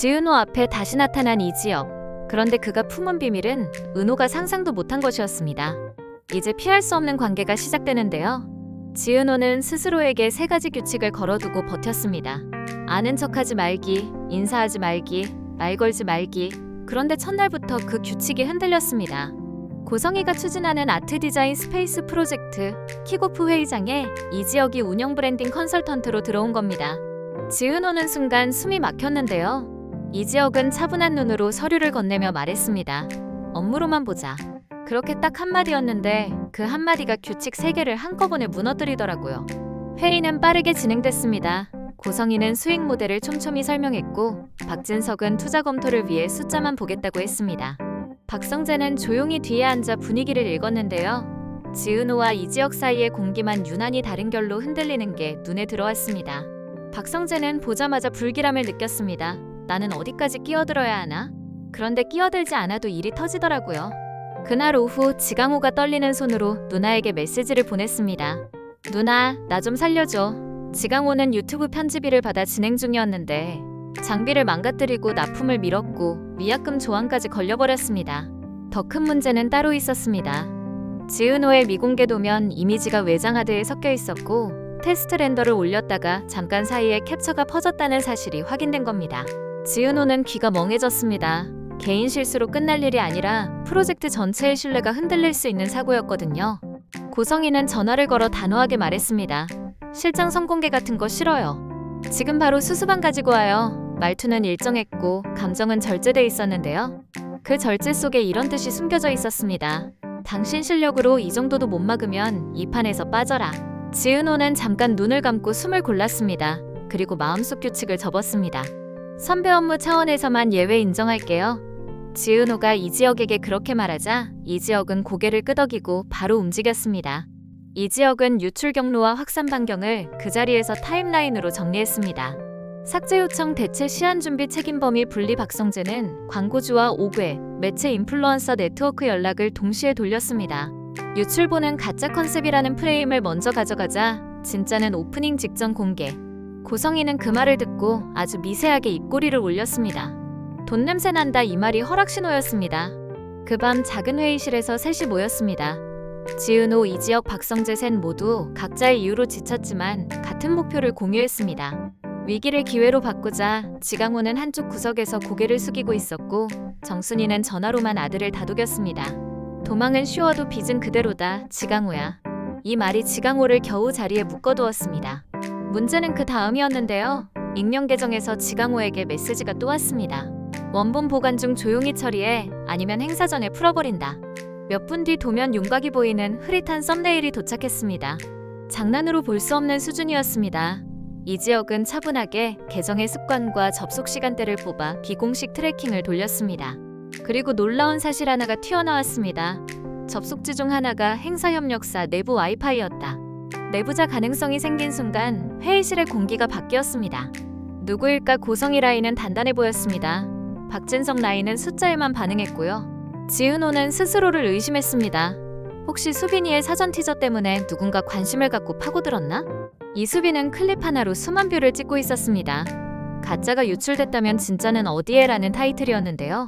지은호 앞에 다시 나타난 이지혁. 그런데 그가 품은 비밀은 은호가 상상도 못한 것이었습니다. 이제 피할 수 없는 관계가 시작되는데요. 지은호는 스스로에게 3가지 규칙을 걸어두고 버텼습니다. 아는 척하지 말기, 인사하지 말기, 말 걸지 말기. 그런데 첫날부터 그 규칙이 흔들렸습니다. 고성희가 추진하는 아트 디자인 스페이스 프로젝트 킥오프 회의장에 이지혁이 운영 브랜딩 컨설턴트로 들어온 겁니다. 지은호는 순간 숨이 막혔는데요. 이지혁은 차분한 눈으로 서류를 건네며 말했습니다. 업무로만 보자. 그렇게 딱 한마디였는데 그 한마디가 규칙 3개를 한꺼번에 무너뜨리더라고요. 회의는 빠르게 진행됐습니다. 고성희는 수익 모델을 촘촘히 설명했고 박진석은 투자 검토를 위해 숫자만 보겠다고 했습니다. 박성재는 조용히 뒤에 앉아 분위기를 읽었는데요. 지은호와 이지혁 사이의 공기만 유난히 다른 결로 흔들리는 게 눈에 들어왔습니다. 박성재는 보자마자 불길함을 느꼈습니다. 나는 어디까지 끼어들어야 하나? 그런데 끼어들지 않아도 일이 터지더라고요. 그날 오후 지강호가 떨리는 손으로 누나에게 메시지를 보냈습니다. 누나, 나 좀 살려줘. 지강호는 유튜브 편집일을 받아 진행 중이었는데 장비를 망가뜨리고 납품을 미뤘고 위약금 조항까지 걸려버렸습니다. 더 큰 문제는 따로 있었습니다. 지은호의 미공개 도면 이미지가 외장하드에 섞여 있었고 테스트 렌더를 올렸다가 잠깐 사이에 캡처가 퍼졌다는 사실이 확인된 겁니다. 지은호는 귀가 멍해졌습니다. 개인 실수로 끝날 일이 아니라 프로젝트 전체의 신뢰가 흔들릴 수 있는 사고였거든요. 고성희는 전화를 걸어 단호하게 말했습니다. 실장 선공개 같은 거 싫어요. 지금 바로 수수방 가지고 와요. 말투는 일정했고 감정은 절제돼 있었는데요. 그 절제 속에 이런 뜻이 숨겨져 있었습니다. 당신 실력으로 이 정도도 못 막으면 이 판에서 빠져라. 지은호는 잠깐 눈을 감고 숨을 골랐습니다. 그리고 마음속 규칙을 접었습니다. 선배 업무 차원에서만 예외 인정할게요. 지은호가 이지혁에게 그렇게 말하자 이지혁은 고개를 끄덕이고 바로 움직였습니다. 이지혁은 유출 경로와 확산 반경을 그 자리에서 타임라인으로 정리했습니다. 삭제 요청 대체 시한 준비 책임 범위 분리. 박성재는 광고주와 5궤, 매체 인플루언서 네트워크 연락을 동시에 돌렸습니다. 유출보는 가짜 컨셉이라는 프레임을 먼저 가져가자 진짜는 오프닝 직전 공개. 고성희는 그 말을 듣고 아주 미세하게 입꼬리를 올렸습니다. 돈 냄새 난다, 이 말이 허락신호였습니다. 그 밤 작은 회의실에서 셋이 모였습니다. 지은호, 이지혁, 박성재 셋 모두 각자의 이유로 지쳤지만 같은 목표를 공유했습니다. 위기를 기회로 바꾸자. 지강호는 한쪽 구석에서 고개를 숙이고 있었고 정순이는 전화로만 아들을 다독였습니다. 도망은 쉬워도 빚은 그대로다, 지강호야. 이 말이 지강호를 겨우 자리에 묶어두었습니다. 문제는 그 다음이었는데요. 익명 계정에서 지강호에게 메시지가 또 왔습니다. 원본 보관 중 조용히 처리해, 아니면 행사 전에 풀어버린다. 몇 분 뒤 도면 윤곽이 보이는 흐릿한 썸네일이 도착했습니다. 장난으로 볼 수 없는 수준이었습니다. 이지혁은 차분하게 계정의 습관과 접속 시간대를 뽑아 비공식 트래킹을 돌렸습니다. 그리고 놀라운 사실 하나가 튀어나왔습니다. 접속지 중 하나가 행사 협력사 내부 와이파이였다. 내부자 가능성이 생긴 순간 회의실의 공기가 바뀌었습니다. 누구일까? 고성희 라인은 단단해 보였습니다. 박진석 라인은 숫자에만 반응했고요. 지은호는 스스로를 의심했습니다. 혹시 수빈이의 사전 티저 때문에 누군가 관심을 갖고 파고들었나? 이수빈은 클립 하나로 수만 뷰를 찍고 있었습니다. 가짜가 유출됐다면 진짜는 어디에? 라는 타이틀이었는데요.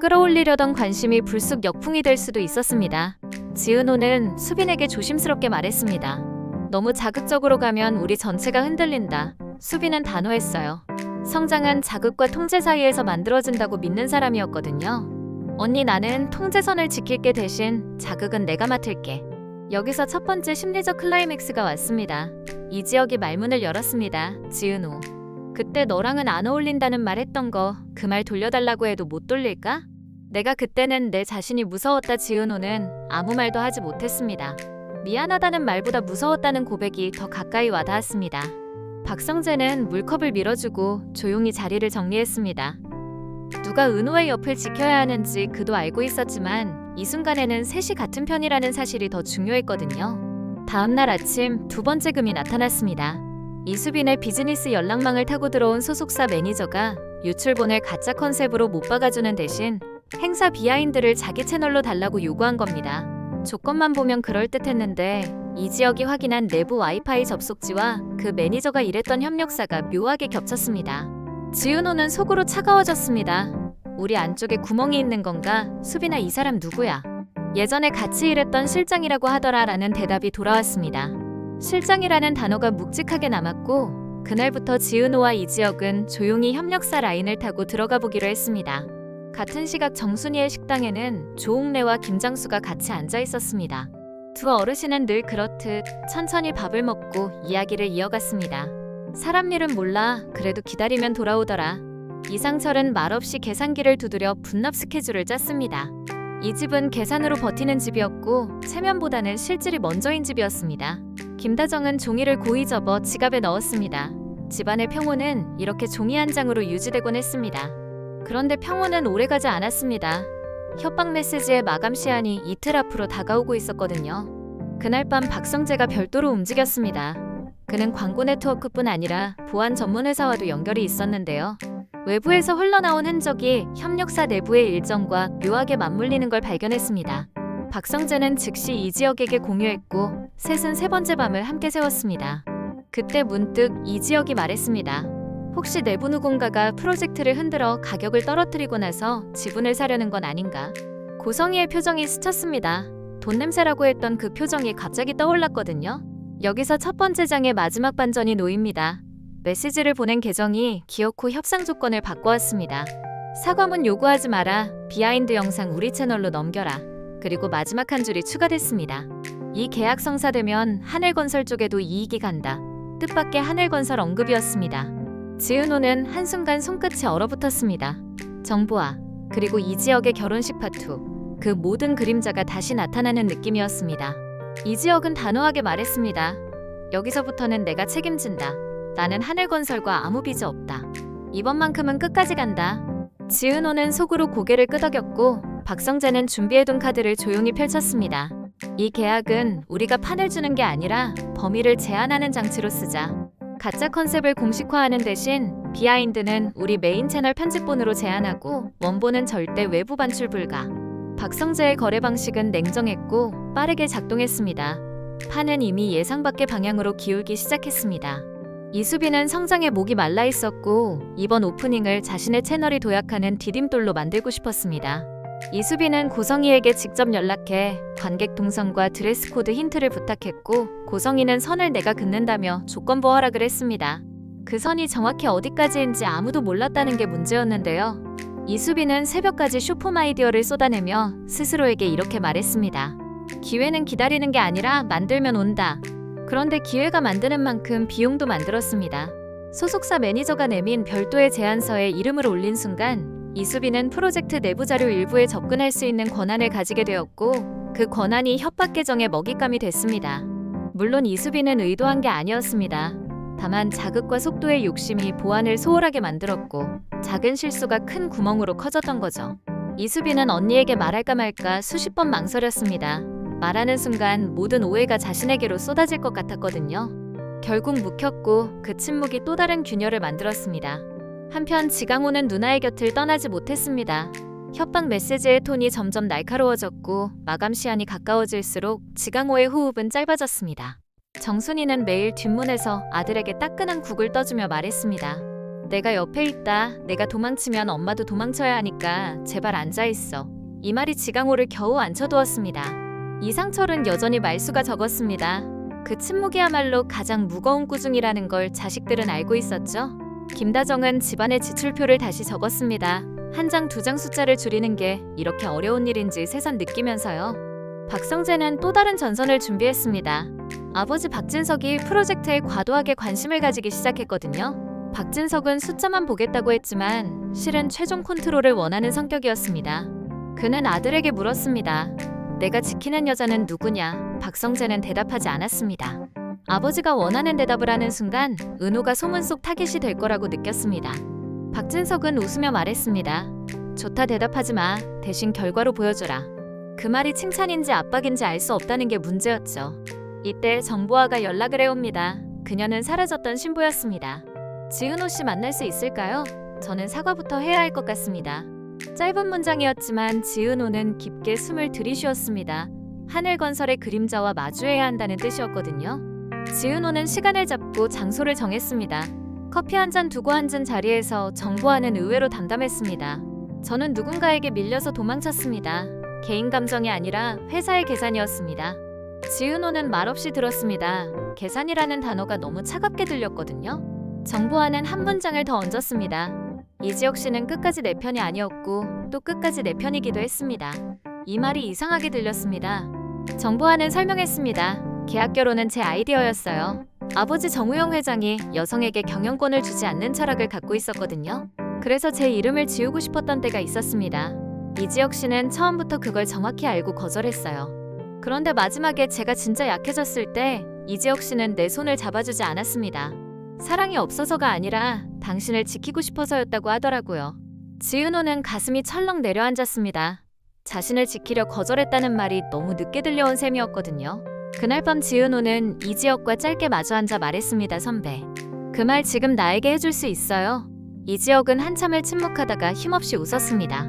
끌어올리려던 관심이 불쑥 역풍이 될 수도 있었습니다. 지은호는 수빈에게 조심스럽게 말했습니다. 너무 자극적으로 가면 우리 전체가 흔들린다. 수빈은 단호했어요. 성장은 자극과 통제 사이에서 만들어진다고 믿는 사람이었거든요. 언니, 나는 통제선을 지킬게. 대신 자극은 내가 맡을게. 여기서 첫 번째 심리적 클라이맥스가 왔습니다. 이지혁이 말문을 열었습니다. 지은호, 그때 너랑은 안 어울린다는 말 했던 거 그 말 돌려달라고 해도 못 돌릴까? 내가 그때는 내 자신이 무서웠다. 지은호는 아무 말도 하지 못했습니다. 미안하다는 말보다 무서웠다는 고백이 더 가까이 와닿았습니다. 박성재는 물컵을 밀어주고 조용히 자리를 정리했습니다. 누가 은호의 옆을 지켜야 하는지 그도 알고 있었지만 이 순간에는 셋이 같은 편이라는 사실이 더 중요했거든요. 다음날 아침 두 번째 금이 나타났습니다. 이수빈의 비즈니스 연락망을 타고 들어온 소속사 매니저가 유출본을 가짜 컨셉으로 못 박아주는 대신 행사 비하인드를 자기 채널로 달라고 요구한 겁니다. 조건만 보면 그럴듯했는데 이지혁이 확인한 내부 와이파이 접속지와 그 매니저가 일했던 협력사가 묘하게 겹쳤습니다. 지은호는 속으로 차가워졌습니다. 우리 안쪽에 구멍이 있는 건가? 수빈아, 이 사람 누구야? 예전에 같이 일했던 실장이라고 하더라 라는 대답이 돌아왔습니다. 실장이라는 단어가 묵직하게 남았고 그날부터 지은호와 이지혁은 조용히 협력사 라인을 타고 들어가 보기로 했습니다. 같은 시각 정순이의 식당에는 조옥래와 김장수가 같이 앉아 있었습니다. 두 어르신은 늘 그렇듯 천천히 밥을 먹고 이야기를 이어갔습니다. 사람 일은 몰라. 그래도 기다리면 돌아오더라. 이상철은 말없이 계산기를 두드려 분납 스케줄을 짰습니다. 이 집은 계산으로 버티는 집이었고 체면보다는 실질이 먼저인 집이었습니다. 김다정은 종이를 고이 접어 지갑에 넣었습니다. 집안의 평온은 이렇게 종이 한 장으로 유지되곤 했습니다. 그런데 평온은 오래가지 않았습니다. 협박 메시지의 마감 시한이 이틀 앞으로 다가오고 있었거든요. 그날 밤 박성재가 별도로 움직였습니다. 그는 광고 네트워크뿐 아니라 보안 전문 회사와도 연결이 있었는데요. 외부에서 흘러나온 흔적이 협력사 내부의 일정과 묘하게 맞물리는 걸 발견했습니다. 박성재는 즉시 이지혁에게 공유했고 셋은 세 번째 밤을 함께 새웠습니다. 그때 문득 이지혁이 말했습니다. 혹시 내부 누군가가 프로젝트를 흔들어 가격을 떨어뜨리고 나서 지분을 사려는 건 아닌가? 고성희의 표정이 스쳤습니다. 돈 냄새라고 했던 그 표정이 갑자기 떠올랐거든요. 여기서 첫 번째 장의 마지막 반전이 놓입니다. 메시지를 보낸 계정이 기어코 협상 조건을 바꿔왔습니다. 사과문 요구하지 마라. 비하인드 영상 우리 채널로 넘겨라. 그리고 마지막 한 줄이 추가됐습니다. 이 계약 성사되면 하늘건설 쪽에도 이익이 간다. 뜻밖의 하늘건설 언급이었습니다. 지은호는 한순간 손끝이 얼어붙었습니다. 정보화, 그리고 이지혁의 결혼식 파투, 그 모든 그림자가 다시 나타나는 느낌이었습니다. 이지혁은 단호하게 말했습니다. 여기서부터는 내가 책임진다. 나는 하늘건설과 아무 빚이 없다. 이번만큼은 끝까지 간다. 지은호는 속으로 고개를 끄덕였고 박성재는 준비해둔 카드를 조용히 펼쳤습니다. 이 계약은 우리가 판을 주는 게 아니라 범위를 제한하는 장치로 쓰자. 가짜 컨셉을 공식화하는 대신 비하인드는 우리 메인 채널 편집본으로 제한하고 원본은 절대 외부 반출 불가. 박성재의 거래 방식은 냉정했고 빠르게 작동했습니다. 판은 이미 예상 밖의 방향으로 기울기 시작했습니다. 이수빈은 성장에 목이 말라 있었고 이번 오프닝을 자신의 채널이 도약하는 디딤돌로 만들고 싶었습니다. 이수빈은 고성희에게 직접 연락해 관객 동선과 드레스 코드 힌트를 부탁했고 고성희는 선을 내가 긋는다며 조건부 허락을 했습니다. 그 선이 정확히 어디까지인지 아무도 몰랐다는 게 문제였는데요. 이수빈은 새벽까지 슈퍼 아이디어를 쏟아내며 스스로에게 이렇게 말했습니다. 기회는 기다리는 게 아니라 만들면 온다. 그런데 기회가 만드는 만큼 비용도 만들었습니다. 소속사 매니저가 내민 별도의 제안서에 이름을 올린 순간 이수빈은 프로젝트 내부 자료 일부에 접근할 수 있는 권한을 가지게 되었고 그 권한이 협박 계정의 먹잇감이 됐습니다. 물론 이수빈은 의도한 게 아니었습니다. 다만 자극과 속도의 욕심이 보안을 소홀하게 만들었고 작은 실수가 큰 구멍으로 커졌던 거죠. 이수빈은 언니에게 말할까 말까 수십 번 망설였습니다. 말하는 순간 모든 오해가 자신에게로 쏟아질 것 같았거든요. 결국 묵혔고 그 침묵이 또 다른 균열을 만들었습니다. 한편 지강호는 누나의 곁을 떠나지 못했습니다. 협박 메시지의 톤이 점점 날카로워졌고 마감 시한이 가까워질수록 지강호의 호흡은 짧아졌습니다. 정순이는 매일 뒷문에서 아들에게 따끈한 국을 떠주며 말했습니다. 내가 옆에 있다. 내가 도망치면 엄마도 도망쳐야 하니까 제발 앉아있어. 이 말이 지강호를 겨우 앉혀두었습니다. 이상철은 여전히 말수가 적었습니다. 그 침묵이야말로 가장 무거운 꾸중이라는 걸 자식들은 알고 있었죠. 김다정은 집안의 지출표를 다시 적었습니다. 한 장 두 장 숫자를 줄이는 게 이렇게 어려운 일인지 새삼 느끼면서요. 박성재는 또 다른 전선을 준비했습니다. 아버지 박진석이 프로젝트에 과도하게 관심을 가지기 시작했거든요. 박진석은 숫자만 보겠다고 했지만 실은 최종 컨트롤을 원하는 성격이었습니다. 그는 아들에게 물었습니다. 내가 지키는 여자는 누구냐? 박성재는 대답하지 않았습니다. 아버지가 원하는 대답을 하는 순간 은호가 소문 속 타깃이 될 거라고 느꼈습니다. 박진석은 웃으며 말했습니다. 좋다, 대답하지 마. 대신 결과로 보여줘라. 그 말이 칭찬인지 압박인지 알 수 없다는 게 문제였죠. 이때 정보화가 연락을 해옵니다. 그녀는 사라졌던 신부였습니다. 지은호 씨 만날 수 있을까요? 저는 사과부터 해야 할 것 같습니다. 짧은 문장이었지만 지은호는 깊게 숨을 들이쉬었습니다. 하늘건설의 그림자와 마주해야 한다는 뜻이었거든요. 지은호는 시간을 잡고 장소를 정했습니다. 커피 한 잔 두고 앉은 자리에서 정보화는 의외로 담담했습니다. 저는 누군가에게 밀려서 도망쳤습니다. 개인 감정이 아니라 회사의 계산이었습니다. 지은호는 말없이 들었습니다. 계산이라는 단어가 너무 차갑게 들렸거든요. 정보화는 한 문장을 더 얹었습니다. 이지혁 씨는 끝까지 내 편이 아니었고 또 끝까지 내 편이기도 했습니다. 이 말이 이상하게 들렸습니다. 정보화는 설명했습니다. 계약 결혼은 제 아이디어였어요. 아버지 정우영 회장이 여성에게 경영권을 주지 않는 철학을 갖고 있었거든요. 그래서 제 이름을 지우고 싶었던 때가 있었습니다. 이지혁 씨는 처음부터 그걸 정확히 알고 거절했어요. 그런데 마지막에 제가 진짜 약해졌을 때 이지혁 씨는 내 손을 잡아주지 않았습니다. 사랑이 없어서가 아니라 당신을 지키고 싶어서였다고 하더라고요. 지은호는 가슴이 철렁 내려앉았습니다. 자신을 지키려 거절했다는 말이 너무 늦게 들려온 셈이었거든요. 그날 밤 지은호는 이지혁과 짧게 마주 앉아 말했습니다. 선배, 그 말 지금 나에게 해줄 수 있어요? 이지혁은 한참을 침묵하다가 힘없이 웃었습니다.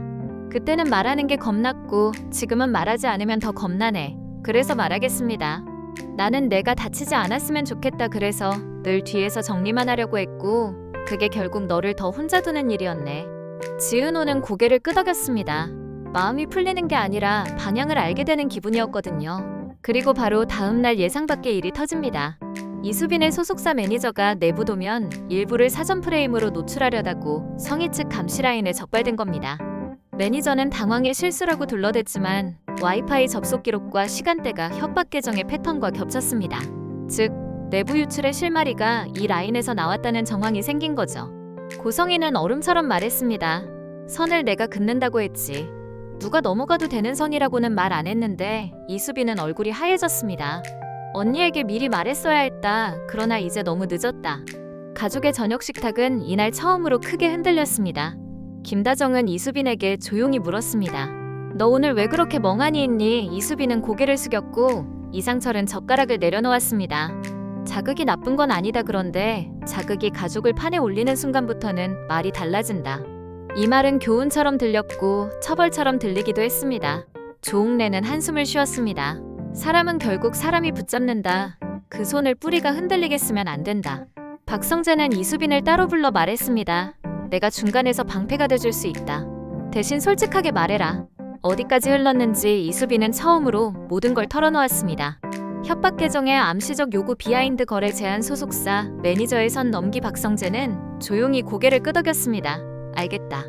그때는 말하는 게 겁났고 지금은 말하지 않으면 더 겁나네. 그래서 말하겠습니다. 나는 내가 다치지 않았으면 좋겠다. 그래서 늘 뒤에서 정리만 하려고 했고 그게 결국 너를 더 혼자 두는 일이었네. 지은호는 고개를 끄덕였습니다. 마음이 풀리는 게 아니라 방향을 알게 되는 기분이었거든요. 그리고 바로 다음 날 예상 밖의 일이 터집니다. 이수빈의 소속사 매니저가 내부도면 일부를 사전 프레임으로 노출하려다고 성희 측 감시 라인에 적발된 겁니다. 매니저는 당황해 실수라고 둘러댔지만 와이파이 접속 기록과 시간대가 협박 계정의 패턴과 겹쳤습니다. 즉, 내부 유출의 실마리가 이 라인에서 나왔다는 정황이 생긴 거죠. 고성희는 얼음처럼 말했습니다. 선을 내가 긋는다고 했지. 누가 넘어가도 되는 선이라고는 말 안 했는데 이수빈은 얼굴이 하얘졌습니다. 언니에게 미리 말했어야 했다. 그러나 이제 너무 늦었다. 가족의 저녁 식탁은 이날 처음으로 크게 흔들렸습니다. 김다정은 이수빈에게 조용히 물었습니다. 너 오늘 왜 그렇게 멍하니 있니? 이수빈은 고개를 숙였고 이상철은 젓가락을 내려놓았습니다. 자극이 나쁜 건 아니다. 그런데 자극이 가족을 판에 올리는 순간부터는 말이 달라진다. 이 말은 교훈처럼 들렸고 처벌처럼 들리기도 했습니다. 조웅래는 한숨을 쉬었습니다. 사람은 결국 사람이 붙잡는다. 그 손을 뿌리가 흔들리게 쓰면 안 된다. 박성재는 이수빈을 따로 불러 말했습니다. 내가 중간에서 방패가 돼줄 수 있다. 대신 솔직하게 말해라. 어디까지 흘렀는지. 이수빈은 처음으로 모든 걸 털어놓았습니다. 협박 계정의 암시적 요구 비하인드 거래 제한 소속사 매니저의 선 넘기. 박성재는 조용히 고개를 끄덕였습니다. 알겠다.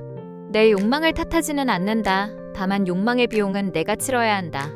내 욕망을 탓하지는 않는다. 다만 욕망의 비용은 내가 치러야 한다.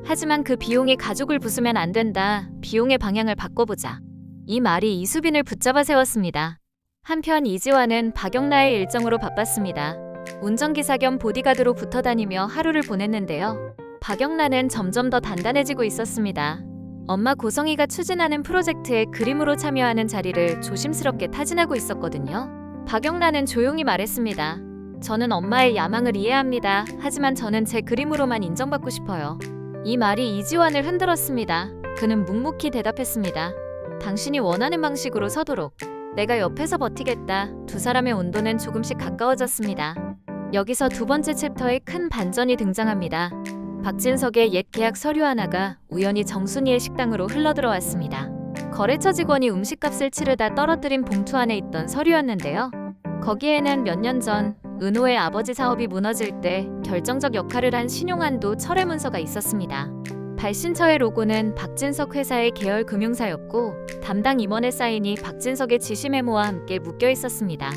하지만 그 비용이 가족을 부수면 안 된다. 비용의 방향을 바꿔보자. 이 말이 이수빈을 붙잡아 세웠습니다. 한편 이지화는 박영라의 일정으로 바빴습니다. 운전기사 겸 보디가드로 붙어 다니며 하루를 보냈는데요. 박영라는 점점 더 단단해지고 있었습니다. 엄마 고성희가 추진하는 프로젝트에 그림으로 참여하는 자리를 조심스럽게 타진하고 있었거든요. 박영라는 조용히 말했습니다. 저는 엄마의 야망을 이해합니다. 하지만 저는 제 그림으로만 인정받고 싶어요. 이 말이 이지환을 흔들었습니다. 그는 묵묵히 대답했습니다. 당신이 원하는 방식으로 서도록. 내가 옆에서 버티겠다. 두 사람의 온도는 조금씩 가까워졌습니다. 여기서 두 번째 챕터의 큰 반전이 등장합니다. 박진석의 옛 계약 서류 하나가 우연히 정순이의 식당으로 흘러들어왔습니다. 거래처 직원이 음식값을 치르다 떨어뜨린 봉투 안에 있던 서류였는데요. 거기에는 몇 년 전 은호의 아버지 사업이 무너질 때 결정적 역할을 한 신용한도 철회 문서가 있었습니다. 발신처의 로고는 박진석 회사의 계열 금융사였고 담당 임원의 사인이 박진석의 지시 메모와 함께 묶여 있었습니다.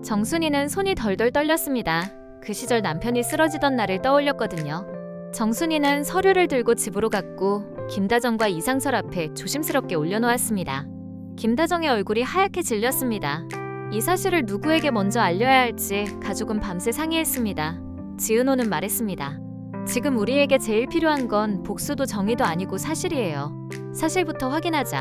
정순이는 손이 덜덜 떨렸습니다. 그 시절 남편이 쓰러지던 날을 떠올렸거든요. 정순이는 서류를 들고 집으로 갔고 김다정과 이상철 앞에 조심스럽게 올려놓았습니다. 김다정의 얼굴이 하얗게 질렸습니다. 이 사실을 누구에게 먼저 알려야 할지 가족은 밤새 상의했습니다. 지은호는 말했습니다. 지금 우리에게 제일 필요한 건 복수도 정의도 아니고 사실이에요. 사실부터 확인하자.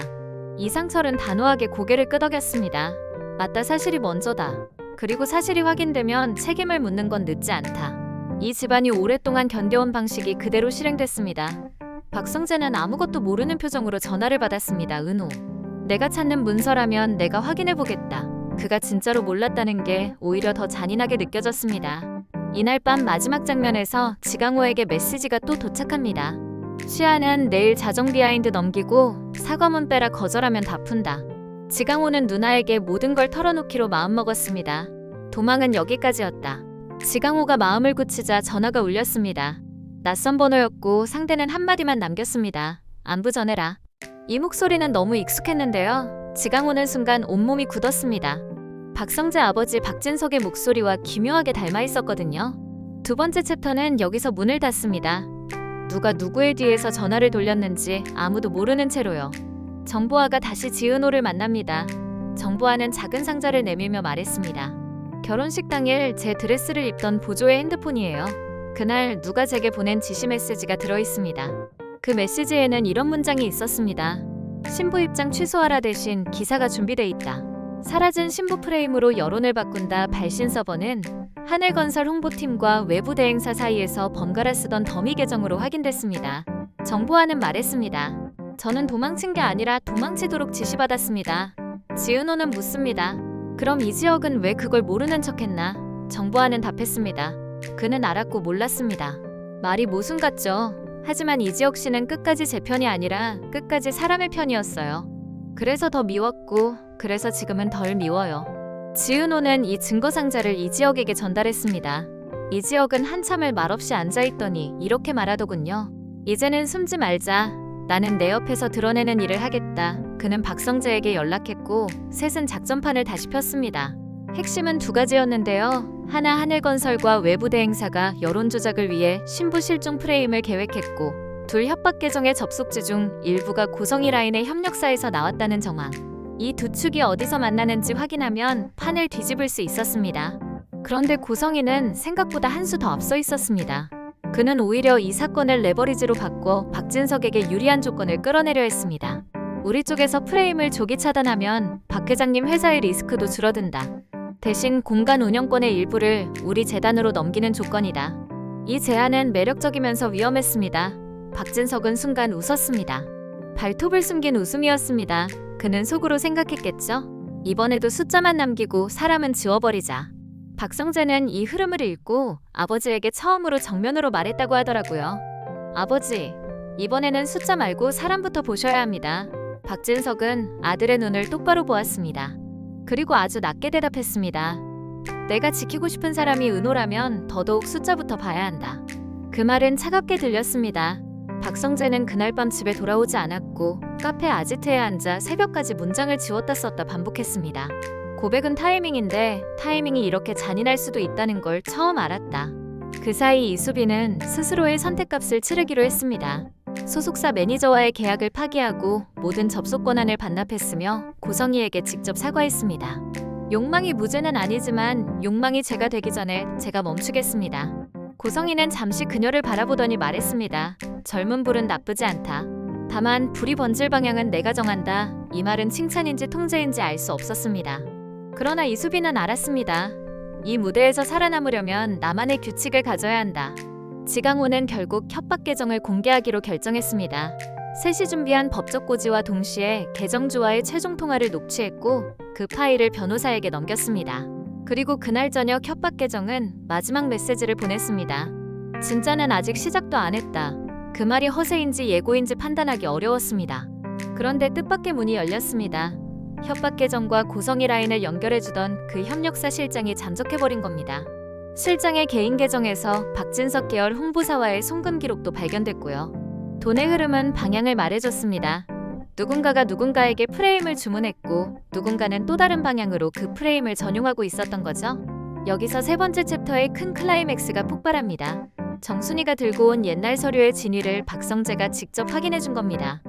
이상철은 단호하게 고개를 끄덕였습니다. 맞다, 사실이 먼저다. 그리고 사실이 확인되면 책임을 묻는 건 늦지 않다. 이 집안이 오랫동안 견뎌온 방식이 그대로 실행됐습니다. 박성재는 아무것도 모르는 표정으로 전화를 받았습니다. 은호. 내가 찾는 문서라면 내가 확인해보겠다. 그가 진짜로 몰랐다는 게 오히려 더 잔인하게 느껴졌습니다. 이날 밤 마지막 장면에서 지강호에게 메시지가 또 도착합니다. 시아는 내일 자정 비하인드 넘기고 사과문 빼라. 거절하면 다 푼다. 지강호는 누나에게 모든 걸 털어놓기로 마음먹었습니다. 도망은 여기까지였다. 지강호가 마음을 굳히자 전화가 울렸습니다. 낯선 번호였고 상대는 한마디만 남겼습니다. 안부 전해라. 이 목소리는 너무 익숙했는데요. 지강호는 순간 온몸이 굳었습니다. 박성재 아버지 박진석의 목소리와 기묘하게 닮아 있었거든요. 두 번째 챕터는 여기서 문을 닫습니다. 누가 누구의 뒤에서 전화를 돌렸는지 아무도 모르는 채로요. 정보아가 다시 지은호를 만납니다. 정보아는 작은 상자를 내밀며 말했습니다. 결혼식 당일 제 드레스를 입던 보조의 핸드폰이에요. 그날 누가 제게 보낸 지시 메시지가 들어있습니다. 그 메시지에는 이런 문장이 있었습니다. 신부 입장 취소하라 대신 기사가 준비돼 있다. 사라진 신부 프레임으로 여론을 바꾼다. 발신 서버는 하늘건설 홍보팀과 외부 대행사 사이에서 번갈아 쓰던 더미 계정으로 확인됐습니다. 정보아는 말했습니다. 저는 도망친 게 아니라 도망치도록 지시받았습니다. 지은호는 묻습니다. 그럼 이 지역은 왜 그걸 모르는 척했나? 정보아는 답했습니다. 그는 알았고 몰랐습니다. 말이 모순 같죠? 하지만 이지혁 씨는 끝까지 제 편이 아니라 끝까지 사람의 편이었어요. 그래서 더 미웠고 그래서 지금은 덜 미워요. 지은호는 이 증거 상자를 이지혁에게 전달했습니다. 이지혁은 한참을 말없이 앉아있더니 이렇게 말하더군요. 이제는 숨지 말자. 나는 내 옆에서 드러내는 일을 하겠다. 그는 박성재에게 연락했고 셋은 작전판을 다시 폈습니다. 핵심은 두 가지였는데요. 하나, 하늘건설과 외부 대행사가 여론 조작을 위해 신부 실종 프레임을 계획했고, 둘, 협박 계정의 접속지 중 일부가 고성희 라인의 협력사에서 나왔다는 정황. 이 두 축이 어디서 만나는지 확인하면 판을 뒤집을 수 있었습니다. 그런데 고성희는 생각보다 한 수 더 앞서 있었습니다. 그는 오히려 이 사건을 레버리지로 바꿔 박진석에게 유리한 조건을 끌어내려 했습니다. 우리 쪽에서 프레임을 조기 차단하면 박 회장님 회사의 리스크도 줄어든다. 대신 공간 운영권의 일부를 우리 재단으로 넘기는 조건이다. 이 제안은 매력적이면서 위험했습니다. 박진석은 순간 웃었습니다. 발톱을 숨긴 웃음이었습니다. 그는 속으로 생각했겠죠? 이번에도 숫자만 남기고 사람은 지워버리자. 박성재는 이 흐름을 읽고 아버지에게 처음으로 정면으로 말했다고 하더라고요. 아버지, 이번에는 숫자 말고 사람부터 보셔야 합니다. 박진석은 아들의 눈을 똑바로 보았습니다. 그리고 아주 낮게 대답했습니다. 내가 지키고 싶은 사람이 은호라면 더더욱 숫자부터 봐야 한다. 그 말은 차갑게 들렸습니다. 박성재는 그날 밤 집에 돌아오지 않았고 카페 아지트에 앉아 새벽까지 문장을 지웠다 썼다 반복했습니다. 고백은 타이밍인데 타이밍이 이렇게 잔인할 수도 있다는 걸 처음 알았다. 그 사이 이수빈은 스스로의 선택값을 치르기로 했습니다. 소속사 매니저와의 계약을 파기하고 모든 접속 권한을 반납했으며 고성희에게 직접 사과했습니다. 욕망이 무죄는 아니지만 욕망이 죄가 되기 전에 제가 멈추겠습니다. 고성희는 잠시 그녀를 바라보더니 말했습니다. 젊은 불은 나쁘지 않다. 다만 불이 번질 방향은 내가 정한다. 이 말은 칭찬인지 통제인지 알 수 없었습니다. 그러나 이수빈은 알았습니다. 이 무대에서 살아남으려면 나만의 규칙을 가져야 한다. 지강호는 결국 협박 계정을 공개하기로 결정했습니다. 셋이 준비한 법적 고지와 동시에 계정주와의 최종 통화를 녹취했고 그 파일을 변호사에게 넘겼습니다. 그리고 그날 저녁 협박 계정은 마지막 메시지를 보냈습니다. 진짜는 아직 시작도 안 했다. 그 말이 허세인지 예고인지 판단하기 어려웠습니다. 그런데 뜻밖의 문이 열렸습니다. 협박 계정과 고성희 라인을 연결해주던 그 협력사 실장이 잠적해버린 겁니다. 실장의 개인 계정에서 박진석 계열 홍보사와의 송금 기록도 발견됐고요. 돈의 흐름은 방향을 말해줬습니다. 누군가가 누군가에게 프레임을 주문했고 누군가는 또 다른 방향으로 그 프레임을 전용하고 있었던 거죠. 여기서 세 번째 챕터의 큰 클라이맥스가 폭발합니다. 정순이가 들고 온 옛날 서류의 진위를 박성재가 직접 확인해준 겁니다.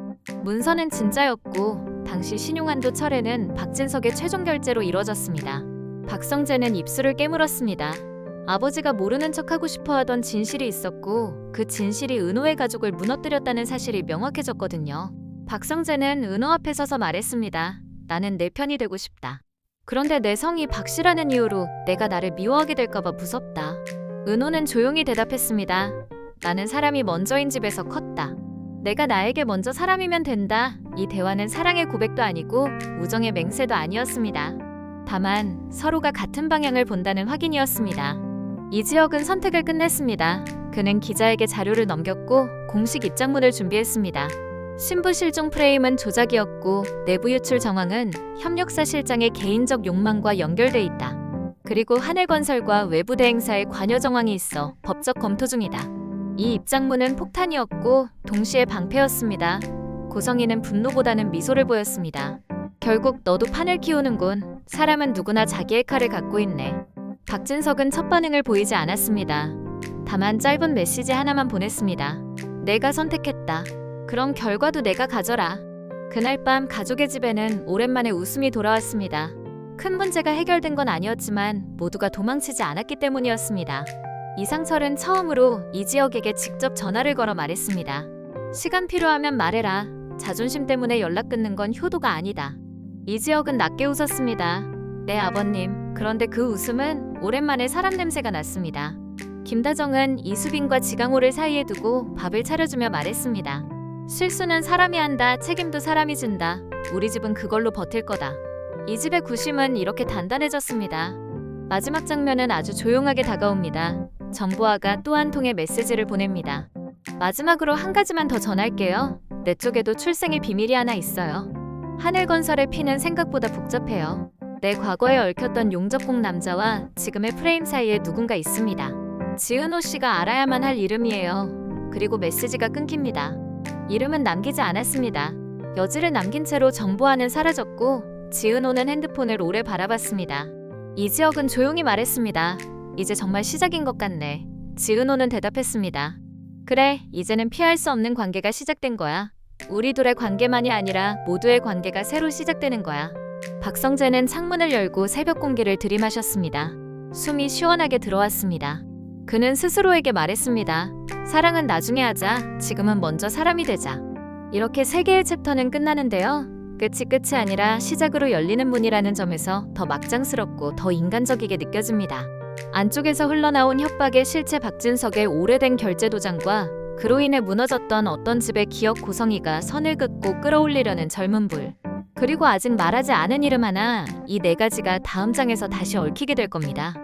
문서는 진짜였고 당시 신용한도 철회는 박진석의 최종 결제로 이뤄졌습니다. 박성재는 입술을 깨물었습니다. 아버지가 모르는 척하고 싶어하던 진실이 있었고 그 진실이 은호의 가족을 무너뜨렸다는 사실이 명확해졌거든요. 박성재는 은호 앞에 서서 말했습니다. 나는 내 편이 되고 싶다. 그런데 내 성이 박씨라는 이유로 내가 나를 미워하게 될까봐 무섭다. 은호는 조용히 대답했습니다. 나는 사람이 먼저인 집에서 컸다. 내가 나에게 먼저 사람이면 된다. 이 대화는 사랑의 고백도 아니고 우정의 맹세도 아니었습니다. 다만 서로가 같은 방향을 본다는 확인이었습니다. 이지혁은 선택을 끝냈습니다. 그는 기자에게 자료를 넘겼고 공식 입장문을 준비했습니다. 신부 실종 프레임은 조작이었고 내부 유출 정황은 협력사 실장의 개인적 욕망과 연결돼 있다. 그리고 하늘건설과 외부 대행사의 관여 정황이 있어 법적 검토 중이다. 이 입장문은 폭탄이었고 동시에 방패였습니다. 고성희는 분노보다는 미소를 보였습니다. 결국 너도 판을 키우는군. 사람은 누구나 자기의 칼을 갖고 있네. 박진석은 첫 반응을 보이지 않았습니다. 다만 짧은 메시지 하나만 보냈습니다. 내가 선택했다. 그럼 결과도 내가 가져라. 그날 밤 가족의 집에는 오랜만에 웃음이 돌아왔습니다. 큰 문제가 해결된 건 아니었지만 모두가 도망치지 않았기 때문이었습니다. 이상철은 처음으로 이지혁에게 직접 전화를 걸어 말했습니다. 시간 필요하면 말해라. 자존심 때문에 연락 끊는 건 효도가 아니다. 이지혁은 낮게 웃었습니다. 네 아버님. 그런데 그 웃음은 오랜만에 사람 냄새가 났습니다. 김다정은 이수빈과 지강호를 사이에 두고 밥을 차려주며 말했습니다. 실수는 사람이 한다. 책임도 사람이 진다. 우리 집은 그걸로 버틸 거다. 이 집의 구심은 이렇게 단단해졌습니다. 마지막 장면은 아주 조용하게 다가옵니다. 정보아가 또 한 통의 메시지를 보냅니다. 마지막으로 한 가지만 더 전할게요. 내 쪽에도 출생의 비밀이 하나 있어요. 하늘건설의 피는 생각보다 복잡해요. 내 과거에 얽혔던 용접공 남자와 지금의 프레임 사이에 누군가 있습니다. 지은호 씨가 알아야만 할 이름이에요. 그리고 메시지가 끊깁니다. 이름은 남기지 않았습니다. 여지를 남긴 채로 정보아는 사라졌고 지은호는 핸드폰을 오래 바라봤습니다. 이지혁은 조용히 말했습니다. 이제 정말 시작인 것 같네. 지은호는 대답했습니다. 그래, 이제는 피할 수 없는 관계가 시작된 거야. 우리 둘의 관계만이 아니라 모두의 관계가 새로 시작되는 거야. 박성재는 창문을 열고 새벽 공기를 들이마셨습니다. 숨이 시원하게 들어왔습니다. 그는 스스로에게 말했습니다. 사랑은 나중에 하자. 지금은 먼저 사람이 되자. 이렇게 세 개의 챕터는 끝나는데요. 끝이 아니라 시작으로 열리는 문이라는 점에서 더 막장스럽고 더 인간적이게 느껴집니다. 안쪽에서 흘러나온 협박의 실체 박진석의 오래된 결제 도장과 그로 인해 무너졌던 어떤 집의 기억 고성희가 선을 긋고 끌어올리려는 젊은 불. 그리고 아직 말하지 않은 이름 하나, 이 네 가지가 다음 장에서 다시 얽히게 될 겁니다.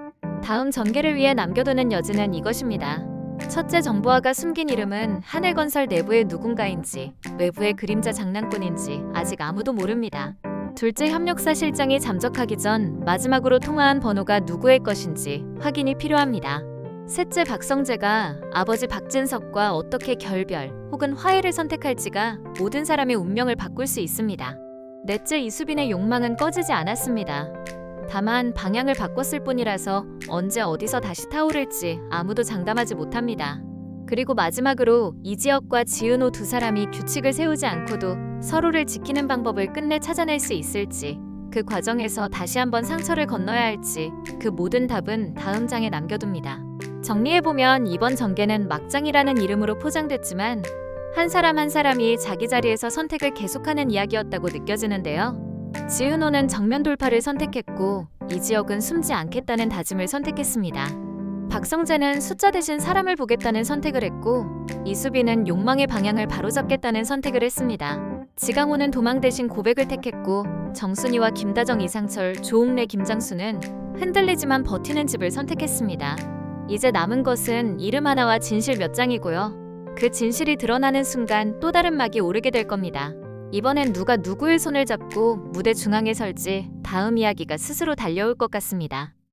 다음 전개를 위해 남겨두는 여지는 이것입니다. 첫째, 정보아가 숨긴 이름은 하늘건설 내부의 누군가인지 외부의 그림자 장난꾼인지 아직 아무도 모릅니다. 둘째, 협력사 실장이 잠적하기 전 마지막으로 통화한 번호가 누구의 것인지 확인이 필요합니다. 셋째, 박성재가 아버지 박진석과 어떻게 결별 혹은 화해를 선택할지가 모든 사람의 운명을 바꿀 수 있습니다. 넷째, 이수빈의 욕망은 꺼지지 않았습니다. 다만 방향을 바꿨을 뿐이라서 언제 어디서 다시 타오를지 아무도 장담하지 못합니다. 그리고 마지막으로 이지혁과 지은호 두 사람이 규칙을 세우지 않고도 서로를 지키는 방법을 끝내 찾아낼 수 있을지, 그 과정에서 다시 한번 상처를 건너야 할지, 그 모든 답은 다음 장에 남겨둡니다. 정리해보면 이번 전개는 막장이라는 이름으로 포장됐지만 한 사람 한 사람이 자기 자리에서 선택을 계속하는 이야기였다고 느껴지는데요. 지은호는 정면 돌파를 선택했고 이지혁은 숨지 않겠다는 다짐을 선택했습니다. 박성재는 숫자 대신 사람을 보겠다는 선택을 했고 이수빈은 욕망의 방향을 바로잡겠다는 선택을 했습니다. 지강호는 도망 대신 고백을 택했고 정순이와 김다정, 이상철, 조웅래, 김장수는 흔들리지만 버티는 집을 선택했습니다. 이제 남은 것은 이름 하나와 진실 몇 장이고요. 그 진실이 드러나는 순간 또 다른 막이 오르게 될 겁니다. 이번엔 누가 누구의 손을 잡고 무대 중앙에 설지 다음 이야기가 스스로 달려올 것 같습니다.